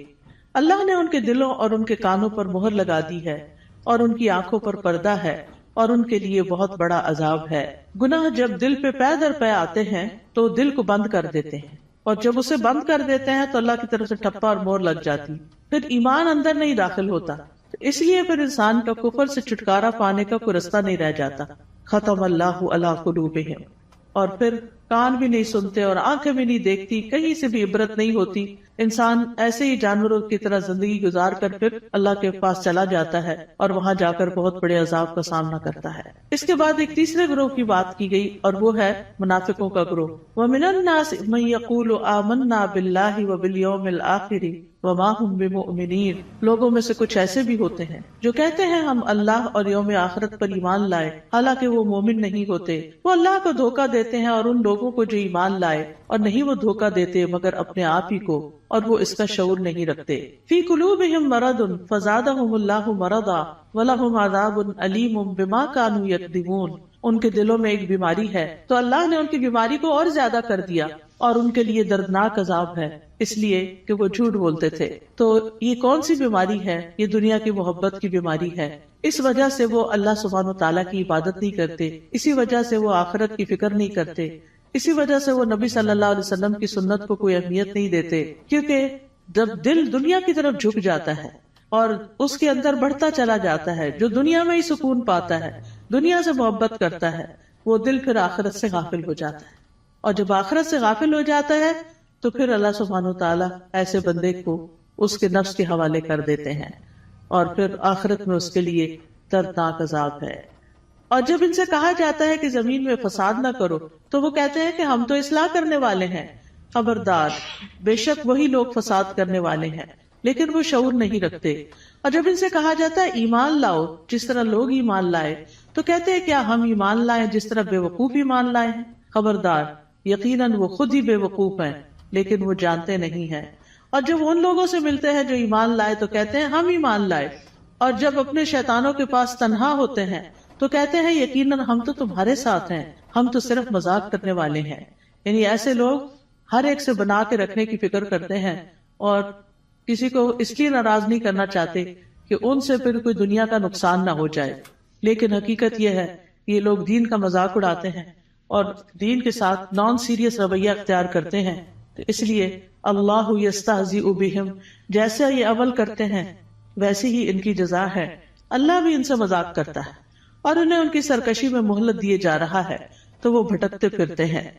اللہ نے ان کے دلوں اور ان کے کانوں پر مہر لگا دی ہے اور ان کی آنکھوں پر پردہ ہے اور ان کے لیے بہت بڑا عذاب ہے. گناہ جب دل پہ پے در پے آتے ہیں تو دل کو بند کر دیتے ہیں، اور جب اسے بند کر دیتے ہیں تو اللہ کی طرف سے ٹھپا اور مور لگ جاتی، پھر ایمان اندر نہیں داخل ہوتا. اس لیے پھر انسان کا کفر سے چھٹکارا پانے کا کوئی رستہ نہیں رہ جاتا. ختم اللہ علی قلوبہم. اور پھر کان بھی نہیں سنتے اور آنکھیں بھی نہیں دیکھتی، کہیں سے بھی عبرت نہیں ہوتی. انسان ایسے ہی جانوروں کی طرح زندگی گزار کر پھر اللہ کے پاس چلا جاتا ہے اور وہاں جا کر بہت بڑے عذاب کا سامنا کرتا ہے. اس کے بعد ایک تیسرے گروہ کی بات کی گئی اور وہ ہے منافقوں کا گروہ. وَمِنَ النَّاسِ مَن يَقُولُ آمَنَّا بِاللَّهِ وَبِالْيَوْمِ الْآخِرِ وَمَا هُمْ بِمُؤْمِنِينَ. لوگوں میں سے کچھ ایسے بھی ہوتے ہیں جو کہتے ہیں ہم اللہ اور یوم آخرت پر ایمان لائے، حالانکہ وہ مومن نہیں ہوتے. وہ اللہ کو دھوکہ دیتے ہیں اور ان لوگوں کو جو ایمان لائے، اور نہیں وہ دھوکہ دیتے مگر اپنے آپ ہی کو، اور وہ اس کا شعور نہیں رکھتے. فی قلوبہم مرض فزادہم اللہ مرضا ولہم عذاب علیم بما کانوا یکذبون. ان کے دلوں میں ایک بیماری ہے تو اللہ نے ان کی بیماری کو اور زیادہ کر دیا، اور ان کے لیے دردناک عذاب ہے اس لیے کہ وہ جھوٹ بولتے تھے. تو یہ کون سی بیماری ہے؟ یہ دنیا کی محبت کی بیماری ہے. اس وجہ سے وہ اللہ سبحانہ وتعالیٰ کی عبادت نہیں کرتے، اسی وجہ سے وہ آخرت کی فکر نہیں کرتے، اسی وجہ سے وہ نبی صلی اللہ علیہ وسلم کی سنت کو کوئی اہمیت نہیں دیتے. کیونکہ جب دل دنیا کی طرف جھک جاتا ہے اور اس کے اندر بڑھتا چلا جاتا ہے، جو دنیا میں ہی سکون پاتا ہے، دنیا سے محبت کرتا ہے، وہ دل پھر آخرت سے غافل ہو جاتا ہے. اور جب آخرت سے غافل ہو جاتا ہے تو پھر اللہ سبحانہ وتعالیٰ ایسے بندے کو اس کے نفس کے حوالے کر دیتے ہیں، اور پھر آخرت میں اس کے لیے دردناک عذاب ہے. اور جب ان سے کہا جاتا ہے کہ زمین میں فساد نہ کرو تو وہ کہتے ہیں کہ ہم تو اصلاح کرنے والے ہیں. خبردار، بے شک وہی لوگ فساد کرنے والے ہیں لیکن وہ شعور نہیں رکھتے. اور جب ان سے کہا جاتا ہے ایمان لاؤ جس طرح لوگ ایمان لائے، تو کہتے ہیں کیا ہم ایمان لائیں جس طرح بے وقوف ایمان لائے ہیں؟ خبردار، یقیناً وہ خود ہی بے وقوف ہیں لیکن وہ جانتے نہیں ہیں. اور جب ان لوگوں سے ملتے ہیں جو ایمان لائے تو کہتے ہیں ہم ایمان لائے، اور جب اپنے شیطانوں کے پاس تنہا ہوتے ہیں تو کہتے ہیں یقیناً ہم تو تمہارے ساتھ ہیں، ہم تو صرف مذاق کرنے والے ہیں. یعنی ایسے لوگ ہر ایک سے بنا کے رکھنے کی فکر کرتے ہیں اور کسی کو اس لیے ناراض نہیں کرنا چاہتے کہ ان سے پھر کوئی دنیا کا نقصان نہ ہو جائے. لیکن حقیقت یہ ہے کہ یہ لوگ دین کا مذاق اڑاتے ہیں اور دین کے ساتھ نان سیریس رویہ اختیار کرتے ہیں. تو اس لیے اللہ یستہزئ بہم، جیسے یہ عمل کرتے ہیں ویسے ہی ان کی جزا ہے. اللہ بھی ان سے مذاق کرتا ہے اور انہیں ان کی سرکشی میں مہلت دیے جا رہا ہے تو وہ بھٹکتے پھرتے ہیں.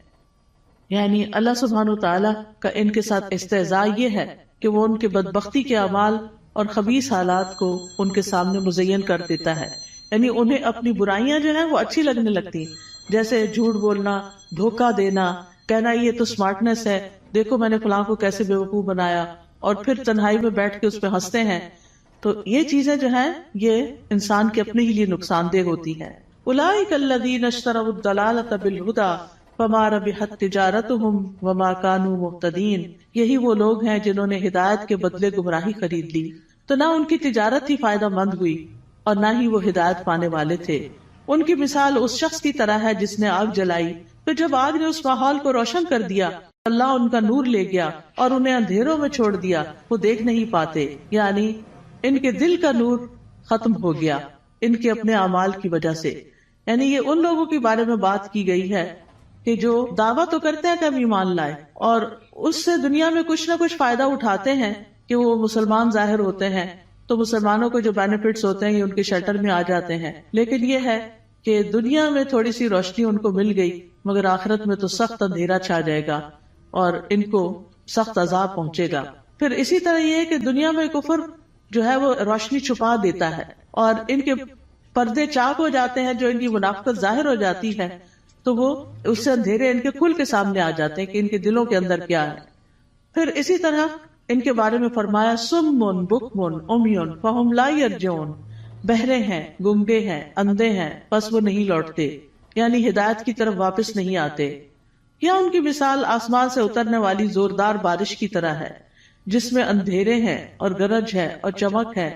یعنی اللہ سبحانہ وتعالیٰ کا ان کے ساتھ استہزاء یہ ہے کہ وہ ان کے بدبختی کے اعمال اور خبیث حالات کو ان کے سامنے مزین کر دیتا ہے. یعنی انہیں اپنی برائیاں جو ہیں وہ اچھی لگنے لگتی ہیں، جیسے جھوٹ بولنا، دھوکہ دینا، کہنا یہ تو سمارٹنس ہے، دیکھو میں نے فلاں کو کیسے بیوقوف بنایا، اور پھر تنہائی میں بیٹھ کے اس پہ ہنستے ہیں. تو یہ چیزیں جو ہیں یہ انسان کے اپنے ہی لیے نقصان دہ ہوتی ہیں. اولئک الذین اشتروا الضلالۃ بالہدی فما ربحت تجارتہم وما کانوا مہتدین. یہی وہ لوگ ہیں جنہوں نے ہدایت کے بدلے گمراہی خرید لی، تو نہ ان کی تجارت ہی فائدہ مند ہوئی اور نہ ہی وہ ہدایت پانے والے تھے. ان کی مثال اس شخص کی طرح ہے جس نے آگ جلائی، تو جب آگ نے اس ماحول کو روشن کر دیا اللہ ان کا نور لے گیا اور انہیں اندھیروں میں چھوڑ دیا، وہ دیکھ نہیں پاتے. یعنی ان کے دل کا نور ختم ہو گیا ان کے اپنے اعمال کی وجہ سے. یعنی یہ ان لوگوں کے بارے میں بات کی گئی ہے کہ جو دعویٰ تو کرتے ہیں کہ ہم ایمان لائے اور اس سے دنیا میں کچھ نہ کچھ فائدہ اٹھاتے ہیں کہ وہ مسلمان ظاہر ہوتے ہیں تو مسلمانوں کو جو بینیفٹس ہوتے ہیں یہ ان کے شیلٹر میں آ جاتے ہیں. لیکن یہ ہے کہ دنیا میں تھوڑی سی روشنی ان کو مل گئی مگر آخرت میں تو سخت اندھیرا چھا جائے گا اور ان کو سخت عذاب پہنچے گا. پھر اسی طرح یہ ہے کہ دنیا میں کفر جو ہے وہ روشنی چھپا دیتا ہے اور ان کے پردے چاک ہو جاتے ہیں، جو ان کی منافقت ظاہر ہو جاتی ہے تو وہ اس سے اندھیرے ان کے کھل کے سامنے آ جاتے ہیں کہ ان کے دلوں کے اندر کیا ہے. پھر اسی طرح ان کے بارے میں فرمایا سم بکم عمی فہم لا یرجعون، بہرے ہیں، گنگے ہیں، اندھے ہیں، پس وہ نہیں لوٹتے، یعنی ہدایت کی طرف واپس نہیں آتے. یا ان کی مثال آسمان سے اترنے والی زوردار بارش کی طرح ہے جس میں اندھیرے ہیں اور گرج ہے اور چمک ہے.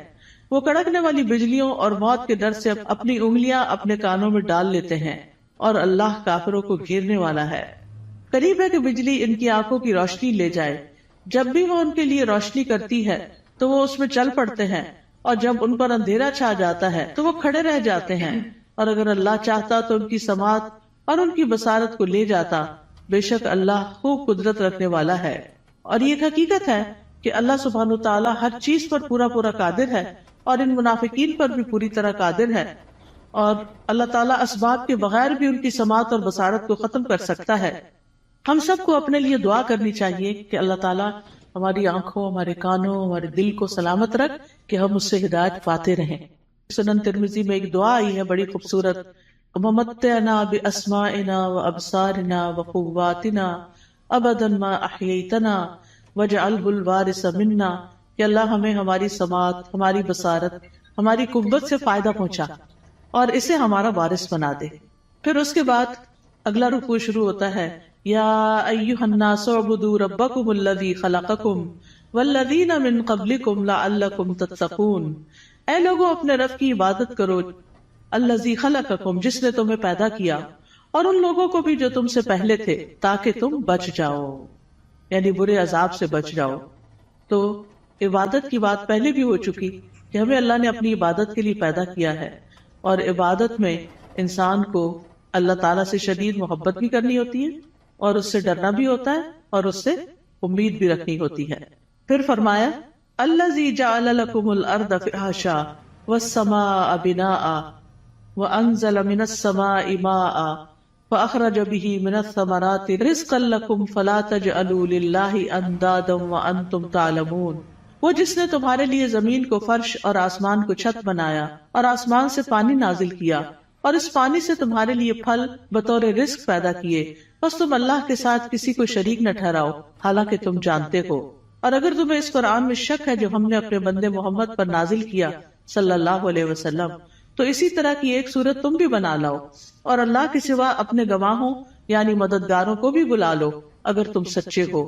وہ کڑکنے والی بجلیوں اور موت کے ڈر سے اپنی انگلیاں اپنے کانوں میں ڈال لیتے ہیں اور اللہ کافروں کو گھیرنے والا ہے. قریب ہے کہ بجلی ان کی آنکھوں کی روشنی لے جائے، جب بھی وہ ان کے لیے روشنی کرتی ہے تو وہ اس میں چل پڑتے ہیں، اور جب ان پر اندھیرا چھا جاتا ہے تو وہ کھڑے رہ جاتے ہیں. اور اگر اللہ چاہتا تو ان کی سماعت اور ان کی بصارت کو لے جاتا، بے شک اللہ خوب قدرت رکھنے والا ہے. اور یہ حقیقت ہے کہ اللہ سبحانہ تعالیٰ ہر چیز پر پورا قادر ہے اور ان منافقین پر بھی پوری طرح قادر ہے، اور اللہ تعالیٰ اسباب کے بغیر بھی ان کی سماعت اور بصارت کو ختم کر سکتا ہے. ہم سب کو اپنے لیے دعا کرنی چاہیے کہ اللہ تعالیٰ ہماری آنکھوں، ہمارے کانوں، ہمارے دل کو سلامت رکھ کہ ہم اس سے ہدایت پاتے رہیں. سنن ترمذی میں ایک دعا آئی ہے بڑی خوبصورت، وَمَتِّعْنَا بِأَسْمَاعِنَا وَأَبْصَارِنَا وَقُوَّاتِنَا أَبَدًا مَا أَحْيَيْتَنَا وَاجْعَلْهُ الْوَارِثَ مِنَّا، کہ اللہ ہمیں ہماری سماعت، ہماری بصارت، ہماری قوت سے فائدہ پہنچا اور اسے ہمارا وارث بنا دے. پھر اس کے بعد اگلا رکوع شروع ہوتا ہے، یا ایھا الناس اعبدوا ربکم الذی خلقکم والذین من قبلکم لعلکم تتقون. اے لوگوں اپنے رب کی عبادت کرو، الذی خلقکم جس نے تمہیں پیدا کیا، اور ان لوگوں کو بھی جو تم سے پہلے تھے، تاکہ تم بچ جاؤ، یعنی برے عذاب سے بچ جاؤ. تو عبادت کی بات پہلے بھی ہو چکی کہ ہمیں اللہ نے اپنی عبادت کے لیے پیدا کیا ہے، اور عبادت میں انسان کو اللہ تعالیٰ سے شدید محبت بھی کرنی ہوتی ہے اور اس سے ڈرنا بھی ہوتا ہے اور اس سے امید بھی رکھنی ہوتی ہے. پھر فرمایا الذی جعل لکم الارض فراشا والسماء بناء وانزل من السماء ماء فاخرج به من الثمرات رزقا لکم فلا تجعلوا للہ اندادا وانتم تعلمون. وہ جس نے تمہارے لیے زمین کو فرش اور آسمان کو چھت بنایا اور آسمان سے پانی نازل کیا اور اس پانی سے تمہارے لیے پھل بطور رزق پیدا کیے، بس تم اللہ کے ساتھ کسی کو شریک نہ ٹھہراؤ حالانکہ تم جانتے ہو. اور اگر تمہیں اس قرآن میں شک ہے جو ہم نے اپنے بندے محمد پر نازل کیا صلی اللہ علیہ وسلم، تو اسی طرح کی ایک صورت تم بھی بنا لاؤ، اور اللہ کے سوا اپنے گواہوں یعنی مددگاروں کو بھی بلا لو اگر تم سچے ہو۔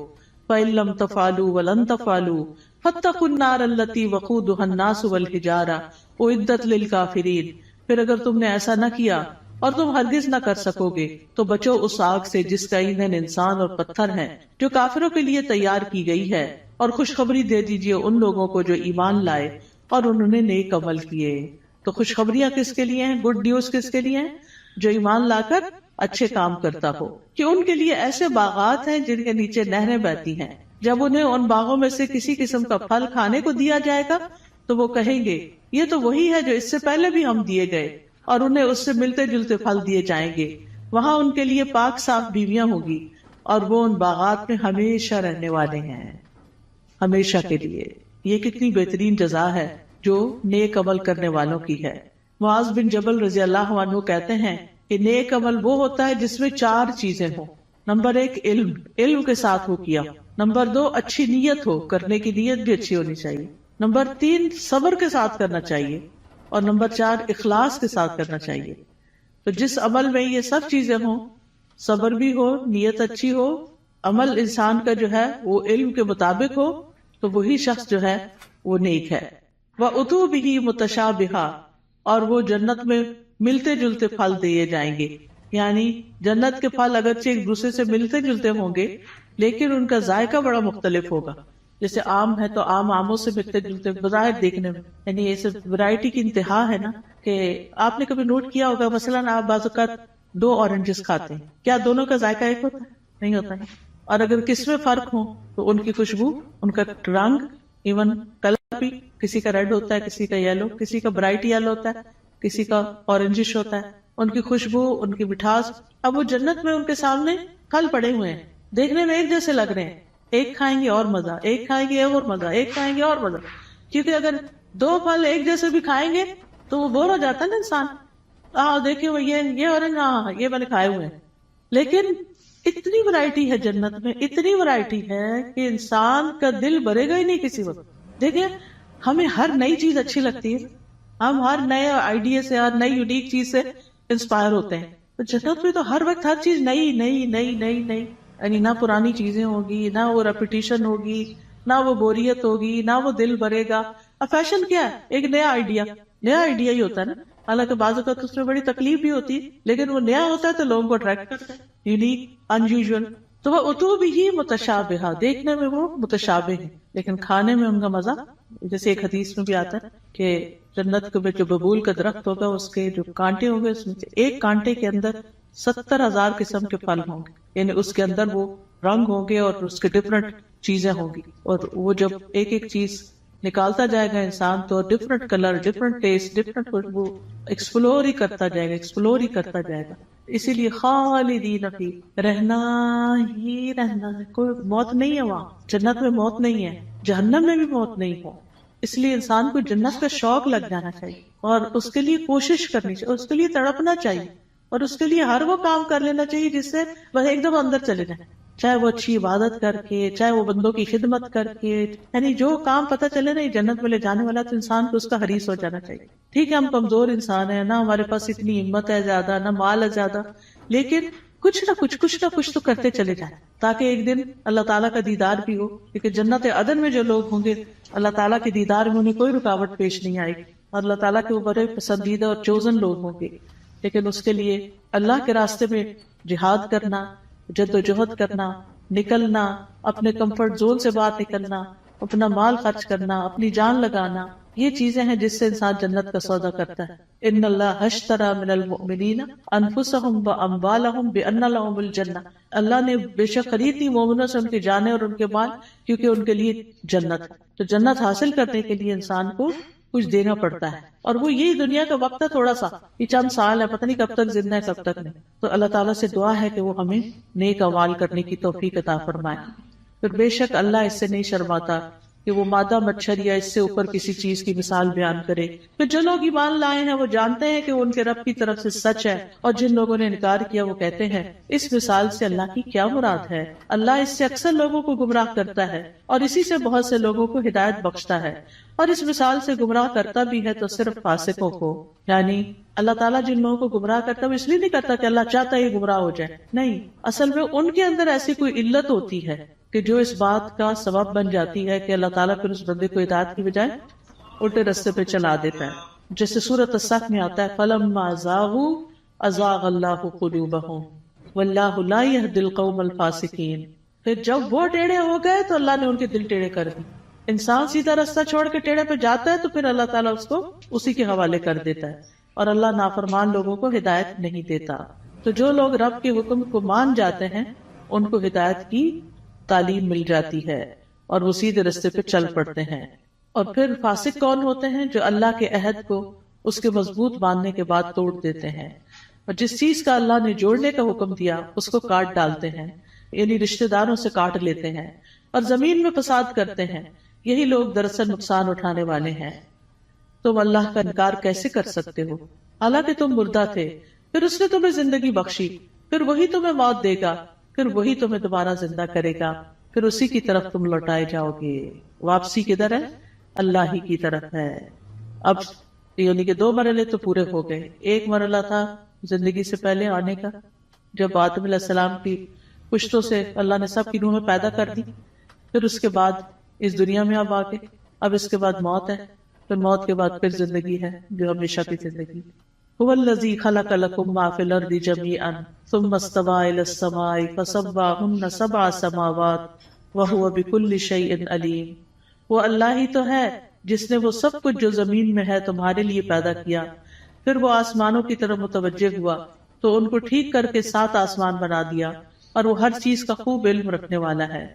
فَإِن لَّمْ تَفْعَلُوا وَلَن تَفْعَلُوا فَاتَّقُوا النَّارَ الَّتِي وَقُودُهَا النَّاسُ وَالْحِجَارَةُ أُعِدَّتْ لِلْكَافِرِينَ، پھر اگر تم نے ایسا نہ کیا اور تم ہرگز نہ کر سکو گے تو بچو اس آگ سے جس کا ایندھن انسان اور پتھر ہے، جو کافروں کے لیے تیار کی گئی ہے، اور خوشخبری دے دیجئے ان لوگوں کو جو ایمان لائے اور انہوں نے نیک عمل کیے۔ تو خوشخبریاں کس کے لیے ہیں؟ گڈ نیوز کس کے لیے ہیں؟ جو ایمان لا کر اچھے کام کرتا ہو، کہ ان کے لیے ایسے باغات ہیں جن کے نیچے نہریں بہتی ہیں، جب انہیں ان باغوں میں سے کسی قسم کا پھل کھانے کو دیا جائے گا تو وہ کہیں گے یہ تو وہی ہے جو اس سے پہلے بھی ہم دیے گئے، اور انہیں اس سے ملتے جلتے پھل دیے جائیں گے۔ وہاں ان کے لیے پاک صاف بیویاں ہوگی، اور وہ ان باغات میں ہمیشہ رہنے والے ہیں، ہمیشہ کے لیے۔ یہ کتنی بہترین جزا ہے جو نیک عمل کرنے والوں کی ہے۔ معاذ بن جبل رضی اللہ عنہ کہتے ہیں کہ نیک عمل وہ ہوتا ہے جس میں 4 چیزیں ہوں۔ نمبر 1 علم کے ساتھ ہو کیا۔ نمبر 2 اچھی نیت ہو، کرنے کی نیت بھی اچھی ہونی چاہیے۔ نمبر 3 صبر کے ساتھ کرنا چاہیے، اور نمبر 4 اخلاص کے ساتھ کرنا چاہیے۔ تو جس عمل میں یہ سب چیزیں ہوں، صبر بھی ہو، نیت اچھی ہو، عمل انسان کا جو ہے وہ علم کے مطابق ہو، تو وہی شخص جو ہے وہ نیک ہے۔ وَأُتُوا بِهِ مُتَشَابِهًا، اور وہ جنت میں ملتے جلتے پھل دیے جائیں گے، یعنی جنت کے پھل اگرچہ ایک دوسرے سے ملتے جلتے ہوں گے لیکن ان کا ذائقہ بڑا مختلف ہوگا۔ جیسے آم ہے تو آموں سے ملتے جلتے بظاہر دیکھنے میں، یعنی یہ سب ورائٹی کی انتہا ہے نا، کہ آپ نے کبھی نوٹ کیا ہوگا مثلاً آپ بعض اوقات 2 اورنجز کھاتے ہیں، کیا دونوں کا ذائقہ ایک ہوتا ہے؟ نہیں ہوتا ہے۔ اور اگر کس میں فرق ہو تو ان کی خوشبو، ان کا رنگ، ایون کلر بھی، کسی کا ریڈ ہوتا ہے، کسی کا یلو، کسی کا برائٹ یلو ہوتا ہے، کسی کا اورنجش ہوتا ہے، ان کی خوشبو، ان کی مٹھاس۔ اب وہ جنت میں ان کے سامنے پھل پڑے ہوئے ہیں، دیکھنے میں ایک جیسے لگ رہے ہیں، ایک کھائیں گے اور مزہ، ایک کھائیں گے اور مزہ، ایک کھائیں گے اور مزہ، کیونکہ اگر 2 پھل ایک جیسے بھی کھائیں گے تو وہ بور ہو جاتا ہے نا انسان۔ دیکھیں وہ یہ اورنج، ہاں یہ میں نے کھائے ہوئے ہیں، لیکن اتنی ورائٹی ہے جنت میں، اتنی ورائٹی ہے کہ انسان کا دل بھرے گا ہی نہیں کسی وقت۔ دیکھیں ہمیں ہر نئی چیز اچھی لگتی ہے، ہم ہر نئے آئیڈیا سے، ہر نئی یونیک چیز سے انسپائر ہوتے ہیں، تو جنت میں تو ہر وقت ہر چیز نئی نئی نئی نئی نئی، یعنی نہ پرانی چیزیں ہوگی، نہ وہ ریپیٹیشن ہوگی، نہ وہ بوریت ہوگی، نہ وہ دل بھرے گا۔ اب فیشن کیا ہے؟ ایک نیا آئیڈیا ہی ہوتا ہے نا، حالانکہ بعض اوقات اس میں بڑی تکلیف بھی ہوتی ہے، لیکن وہ نیا ہوتا ہے تو لوگوں کو اٹریکٹ کرتا ہے، یونیک، ان یوزول۔ تو وہ اتو بھی متشابہہ، دیکھنے میں وہ متشابہ ہے لیکن کھانے میں ان کا مزہ، جیسے ایک حدیث میں بھی آتا ہے کہ جنت کے جو ببول کا درخت ہوگا اس کے جو کانٹے ہوں گے، اس میں سے ایک کانٹے کے اندر 70,000 قسم کے پھل ہوں گے، یعنی اس کے اندر وہ رنگ ہوں گے اور اس کے ڈفرنٹ چیزیں ہوں گی، اور وہ جب ایک ایک چیز نکالتا جائے گا انسان تو different colour, different test, different خوشبو، ایکسپلور ہی کرتا جائے گا۔ اسی لیے خالدین فی، رہنا ہی رہنا ہے، کوئی موت نہیں ہے وہاں، جنت میں موت نہیں ہے، جہنم میں بھی موت نہیں ہے۔ اس لیے انسان کو جنت کا شوق لگ جانا چاہیے اور اس کے لیے کوشش کرنی چاہیے، اس کے لیے تڑپنا چاہیے، اور اس کے لیے ہر وہ کام کر لینا چاہیے جس سے وہ ایک دم اندر چلے جائیں، چاہے وہ اچھی عبادت کر کے، چاہے وہ بندوں کی خدمت کر کے، یعنی جو کام پتہ چلے نا یہ جنت میں لے جانے والا، تو انسان کو اس کا حریص ہو جانا چاہیے۔ ٹھیک ہے ہم کمزور انسان ہیں، نہ ہمارے پاس اتنی ہمت ہے زیادہ، نہ مال ہے زیادہ، لیکن کچھ نہ کچھ تو کرتے چلے جائیں تاکہ ایک دن اللہ تعالیٰ کا دیدار بھی ہو، کیونکہ جنت عدن میں جو لوگ ہوں گے اللہ تعالیٰ کے دیدار میں انہیں کوئی رکاوٹ پیش نہیں آئے گی، اور اللہ تعالیٰ کے وہ بڑے پسندیدہ اور چوزن لوگ ہوں گے۔ لیکن اس کے لیے اللہ کے راستے میں جہاد کرنا، جد و جہد کرنا، نکلنا، اپنے کمفرٹ زون سے باہر نکلنا، اپنا مال خرچ کرنا، اپنی جان لگانا، یہ چیزیں ہیں جس سے انسان جنت کا سودا کرتا ہے۔ ان اللہ اشتری من المؤمنین انفسهم واموالهم بان لهم الجنہ، اللہ نے بے شک خرید لی مومنوں سے ان کی جانیں اور ان کے مال، کیونکہ ان کے لیے جنت ہے۔ تو جنت حاصل کرنے کے لیے انسان کو کچھ دینا پڑتا ہے، اور وہ یہی دنیا کا وقت ہے، تھوڑا سا، یہ چند سال ہے، پتہ نہیں کب تک زندہ ہے کب تک نہیں۔ تو اللہ تعالیٰ سے دعا ہے کہ وہ ہمیں نیک اعمال کرنے کی توفیق عطا فرمائے۔ پھر بے شک اللہ اس سے نہیں شرماتا کہ وہ مادہ مچھر یا اس سے اوپر کسی چیز کی مثال بیان کرے. پھر جو لوگ ایمان لائے ہیں وہ جانتے ہیں کہ ان کے رب کی طرف سے سچ ہے، اور جن لوگوں نے انکار کیا وہ کہتے ہیں اس مثال سے اللہ کی کیا مراد ہے. اللہ اس سے اکثر لوگوں کو گمراہ کرتا ہے اور اسی سے بہت سے لوگوں کو ہدایت بخشتا ہے، اور اس مثال سے گمراہ کرتا بھی ہے تو صرف فاسقوں کو. یعنی اللہ تعالیٰ جن لوگوں کو گمراہ کرتا ہے وہ اس لیے نہیں کرتا کہ اللہ چاہتا ہے گمراہ ہو جائے، نہیں، اصل میں ان کے اندر ایسی کوئی علت ہوتی ہے کہ جو اس بات کا سبب بن جاتی ہے کہ اللہ تعالیٰ پھر اس بندے کو ہدایت کی بجائے الٹے رستے پہ چلا دیتا ہے. جیسے سورۃ الصف میں آتا ہے فَلَمَّا زَاغُوا أَزَاغَ اللَّهُ قُلُوبَهُمْ وَاللَّهُ لَا يَهْدِي الْقَوْمَ الْفَاسِقِينَ. پھر جب وہ ٹیڑھے ہو گئے تو اللہ نے ان کے دل ٹیڑھے کر دی. انسان سیدھا رستہ چھوڑ کے ٹیڑھے پہ جاتا ہے تو پھر اللہ تعالیٰ اس کو اسی کے حوالے کر دیتا ہے، اور اللہ نافرمان لوگوں کو ہدایت نہیں دیتا. تو جو لوگ رب کے حکم کو مان جاتے ہیں ان کو ہدایت کی تعلیم مل جاتی ہے اور وہ سیدھے رستے پہ چل پڑتے ہیں. اور پھر فاسق کون ہوتے ہیں؟ جو اللہ کے عہد کو اس کے مضبوط باندھنے کے بعد توڑ دیتے ہیں، اور جس چیز کا اللہ نے جوڑنے کا حکم دیا اس کو کاٹ ڈالتے ہیں، یعنی رشتہ داروں سے کاٹ لیتے ہیں اور زمین میں فساد کرتے ہیں. یہی لوگ دراصل نقصان اٹھانے والے ہیں. تم اللہ کا انکار کیسے کر سکتے ہو حالانکہ تم مردہ تھے، پھر اس نے تمہیں زندگی بخشی، پھر وہی تمہیں موت دے گا، پھر وہی تمہیں دوبارہ زندہ کرے گا، پھر اسی کی طرف تم لوٹائے جاؤ گے. واپسی کدھر ہے؟ اللہ ہی کی طرف ہے. اب یعنی کہ 2 مرحلے تو پورے ہو گئے. ایک مرحلہ تھا زندگی سے پہلے آنے کا، جب آدم علیہ السلام کی پشتوں سے اللہ نے سب کی روحیں پیدا کر دی، پھر اس کے بعد اس دنیا میں اب آگے، اب اس کے بعد موت ہے، پھر موت کے بعد پھر زندگی ہے جو ہمیشہ کی زندگی. هو الذی خلق لکم ما فی الارض جمیعا ثم استوى الی السماء فسواہن 7 سماوات وهو بکل شیء علیم. وہ اللہ ہی تو ہے جس نے وہ سب کچھ جو زمین میں ہے تمہارے لیے پیدا کیا، پھر وہ آسمانوں کی طرف متوجہ ہوا تو ان کو ٹھیک کر کے 7 آسمان بنا دیا، اور وہ ہر چیز کا خوب علم رکھنے والا ہے.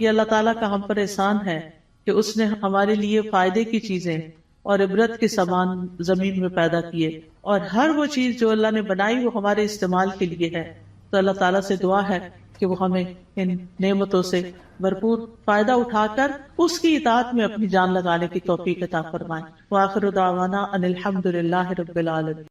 یہ اللہ تعالیٰ کا ہم پر احسان ہے کہ اس نے ہمارے لیے فائدے کی چیزیں اور عبرت کے سامان زمین میں پیدا کیے، اور ہر وہ چیز جو اللہ نے بنائی وہ ہمارے استعمال کے لیے ہے. تو اللہ تعالیٰ سے دعا ہے کہ وہ ہمیں ان نعمتوں سے بھرپور فائدہ اٹھا کر اس کی اطاعت میں اپنی جان لگانے کی توفیق عطا فرمائے. وآخر دعوانا ان الحمد للہ رب العالمین.